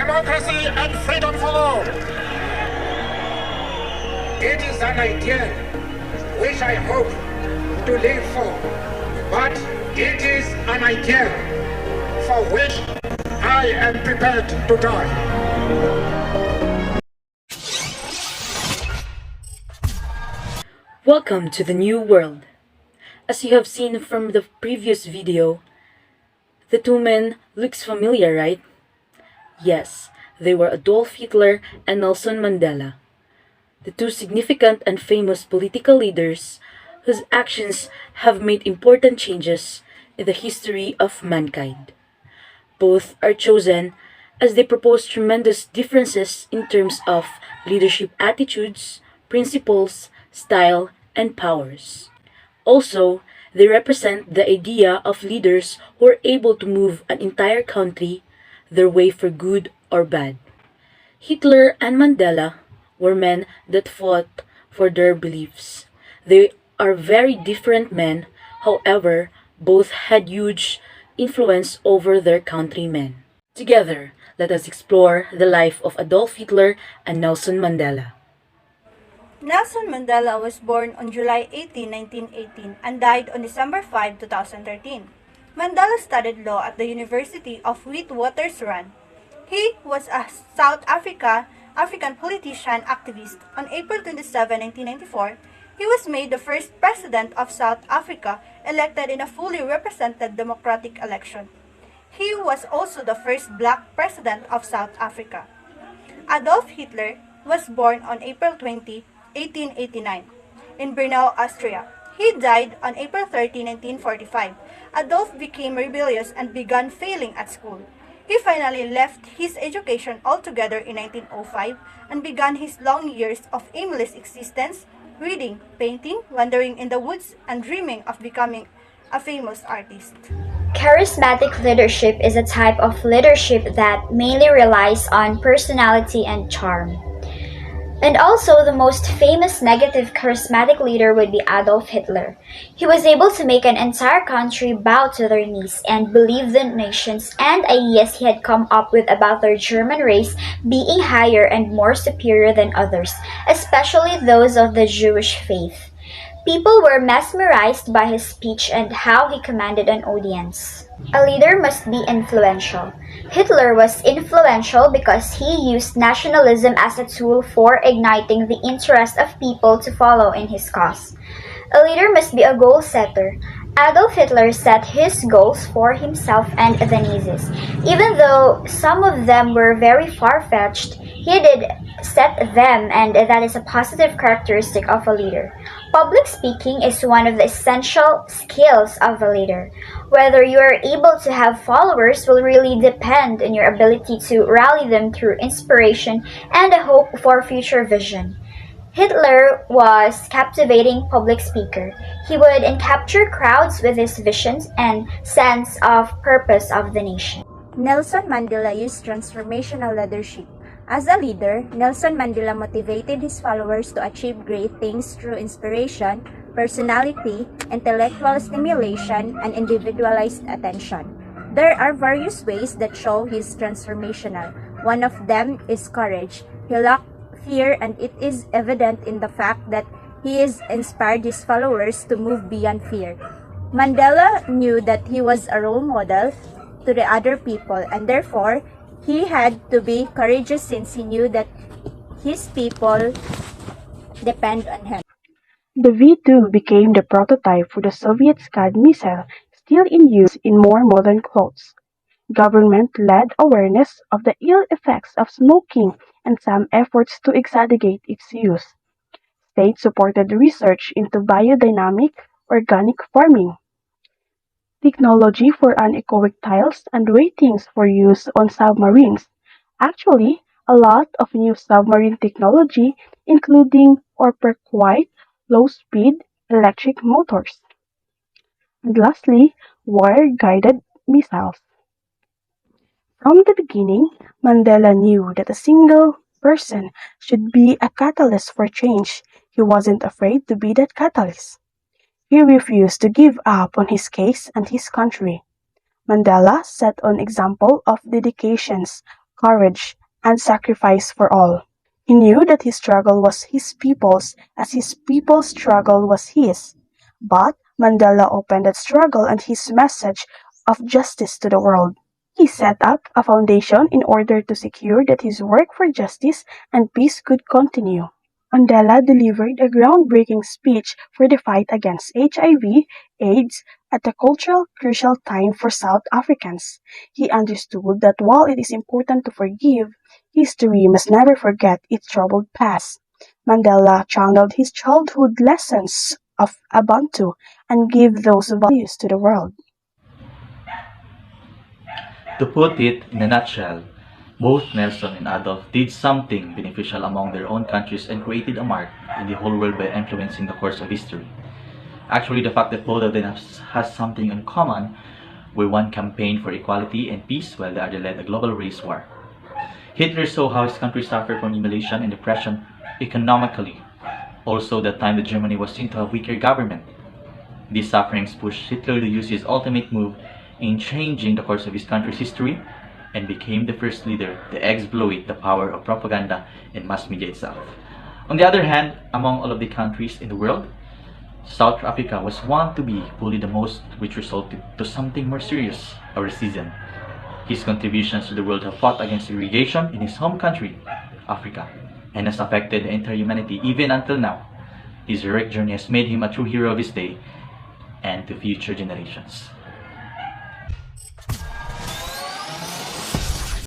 democracy and freedom for all. It is an ideal which I hope to live for, but it is an ideal for which I am prepared to die. Welcome to the new world. As you have seen from the previous video, the two men looks familiar, right? Yes, they were Adolf Hitler and Nelson Mandela, the two significant and famous political leaders whose actions have made important changes in the history of mankind. Both are chosen as they propose tremendous differences in terms of leadership attitudes, principles, style, and powers. Also, they represent the idea of leaders who are able to move an entire country their way for good or bad. Hitler and Mandela were men that fought for their beliefs. They are very different men, however, both had huge influence over their countrymen. Together, let us explore the life of Adolf Hitler and Nelson Mandela. Nelson Mandela was born on July 18, 1918 and died on December 5, 2013. Mandela studied law at the University of Witwatersrand. He was a South African politician activist. On April 27, 1994, he was made the first president of South Africa, elected in a fully represented democratic election. He was also the first black president of South Africa. Adolf Hitler was born on April 20, 1889, in Brno, Austria. He died on April 30, 1945. Adolf became rebellious and began failing at school. He finally left his education altogether in 1905 and began his long years of aimless existence, reading, painting, wandering in the woods, and dreaming of becoming a famous artist. Charismatic leadership is a type of leadership that mainly relies on personality and charm. And also, the most famous negative charismatic leader would be Adolf Hitler. He was able to make an entire country bow to their knees and believe the notions and ideas he had come up with about their German race being higher and more superior than others, especially those of the Jewish faith. People were mesmerized by his speech and how he commanded an audience. A leader must be influential. Hitler was influential because he used nationalism as a tool for igniting the interest of people to follow in his cause. A leader must be a goal setter. Adolf Hitler set his goals for himself and the Nazis. Even though some of them were very far-fetched, he did set them, and that is a positive characteristic of a leader. Public speaking is one of the essential skills of a leader. Whether you are able to have followers will really depend on your ability to rally them through inspiration and a hope for future vision. Hitler was a captivating public speaker. He would capture crowds with his visions and sense of purpose of the nation. Nelson Mandela used transformational leadership. As a leader, Nelson Mandela motivated his followers to achieve great things through inspiration, personality, intellectual stimulation, and individualized attention. There are various ways that show he's transformational. One of them is courage. He lacked fear, and it is evident in the fact that he has inspired his followers to move beyond fear. Mandela knew that he was a role model to the other people, and therefore, he had to be courageous since he knew that his people depend on him. The V-2 became the prototype for the Soviet Scud missile, still in use in more modern clothes. Government-led awareness of the ill effects of smoking and some efforts to exaggerate its use. State-supported research into biodynamic organic farming. Technology for anechoic tiles and ratings for use on submarines. Actually, a lot of new submarine technology, including or per quite low-speed electric motors. And lastly, wire-guided missiles. From the beginning, Mandela knew that a single person should be a catalyst for change. He wasn't afraid to be that catalyst. He refused to give up on his case and his country. Mandela set an example of dedications, courage, and sacrifice for all. He knew that his struggle was his people's, as his people's struggle was his. But Mandela opened that struggle and his message of justice to the world. He set up a foundation in order to secure that his work for justice and peace could continue. Mandela delivered a groundbreaking speech for the fight against HIV/AIDS at a cultural crucial time for South Africans. He understood that while it is important to forgive, history must never forget its troubled past. Mandela channeled his childhood lessons of Ubuntu and gave those values to the world. To put it in a nutshell, both Nelson and Adolf did something beneficial among their own countries and created a mark in the whole world by influencing the course of history. Actually, the fact that both of them has something in common, where one campaigned for equality and peace while the other led a global race war. Hitler saw how his country suffered from humiliation and depression economically. Also, that time that Germany was seen to have weaker government. These sufferings pushed Hitler to use his ultimate move in changing the course of his country's history and became the first leader to exploit the power of propaganda and mass media itself. On the other hand, among all of the countries in the world, South Africa was one to be bullied the most, which resulted to something more serious, a racism. His contributions to the world have fought against segregation in his home country, Africa, and has affected the entire humanity even until now. His heroic journey has made him a true hero of his day and to future generations.